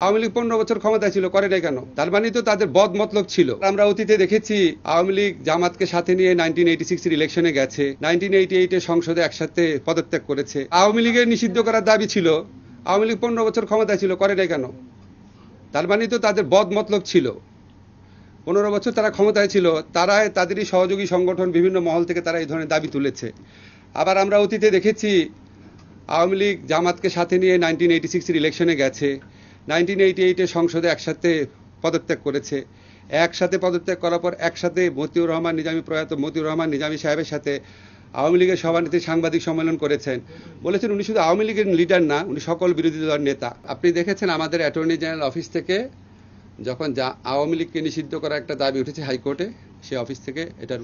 আওয়ামী লীগ 15 বছর ক্ষমতায় ছিল, করে নাই কেন? তার মানে তো তাদের বদ মতলব ছিল। আমরা অতীতে দেখেছি আওয়ামী লীগ জামাতকে সাথে নিয়ে 1986 এর ইলেকশনে গেছে, 1988 এ সংসদে একসাথে পদত্যাগ করেছে। আওয়ামী লীগের নিষিদ্ধ করার দাবি ছিল, আওয়ামী লীগ 15 বছর ক্ষমতায় ছিল, করে নাই কেন? তার মানে তো তাদের বদ মতলব ছিল। 15 বছর তারা ক্ষমতায় ছিল, তাদেরই সহযোগী সংগঠন বিভিন্ন মহল থেকে তারা এই ধরনের দাবি তুলেছে। আবার আমরা অতীতে দেখেছি আওয়ামী লীগ জামাতকে সাথে নিয়ে 1986 এর ইলেকশনে গেছে, 1988 এ সংসদে একসাথে পদত্যাগ করেছে। একসাথে পদত্যাগ করার পর একসাথে প্রয়াত মতিউর রহমান নিজামী সাহেবের সাথে আওয়ামী লীগের সভানেত্রী সাংবাদিক সম্মেলন করেছেন। বলেছেন উনি শুধু আওয়ামী লীগের লিডার না, উনি সকল বিরোধী দলের নেতা। আপনি দেখেছেন আমাদের অ্যাটর্নি জেনারেল অফিস থেকে যখন আওয়ামী লীগকে নিষিদ্ধ করার একটা দাবি উঠেছে হাইকোর্টে, সে অফিস থেকে এটার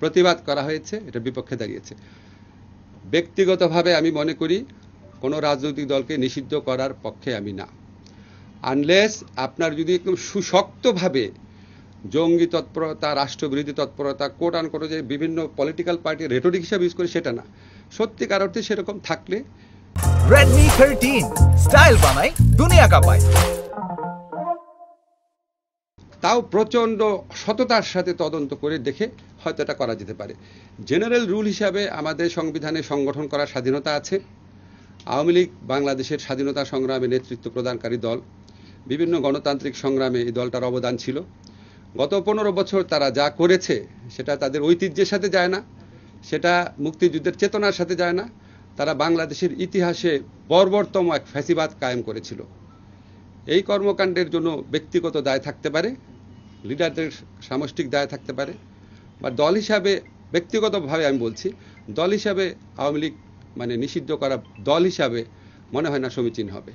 প্রতিবাদ করা হয়েছে, এটার বিপক্ষে দাঁড়িয়েছে। ব্যক্তিগতভাবে আমি মনে করি কোনো রাজনৈতিক দলকে নিষিদ্ধ করার পক্ষে আমি না, আনলেস আপনার যদি একদম সুশক্তভাবে জঙ্গি তৎপরতা, রাষ্ট্রবিরোধী তৎপরতা, কোট আন কোট যে বিভিন্ন পলিটিক্যাল পার্টি রেটরিক হিসাবে ইউজ করে, সেটা না। সত্যিকার অর্থে সেরকম থাকলে Redmi 13 স্টাইল বানাই দুনিয়া কাঁপায়। তাও প্রচণ্ড সততার সাথে তদন্ত করে দেখে হয়তো এটা করা যেতে পারে। জেনারেল রুল হিসাবে আমাদের সংবিধানে সংগঠন করার স্বাধীনতা আছে। আওয়ামী লীগ বাংলাদেশের স্বাধীনতা সংগ্রামে নেতৃত্ব প্রদানকারী দল, বিভিন্ন গণতান্ত্রিক সংগ্রামে এই দলটার অবদান ছিল। গত 15 বছর তারা যা করেছে সেটা তাদের ঐতিহ্যের সাথে যায় না, সেটা মুক্তিযুদ্ধের চেতনার সাথে যায় না। তারা বাংলাদেশের ইতিহাসে বর্বরতম এক ফ্যাসিবাদ কায়েম করেছিল। এই কর্মকাণ্ডের জন্য ব্যক্তিগত দায় থাকতে পারে, লিডারদের সামষ্টিক দায় থাকতে পারে, বা দল হিসাবে ব্যক্তিগতভাবে আমি বলছি, দল হিসাবে আওয়ামী লীগ নিষিদ্ধ করা দল হিসাবে মনে হয় না সমীচীন হবে।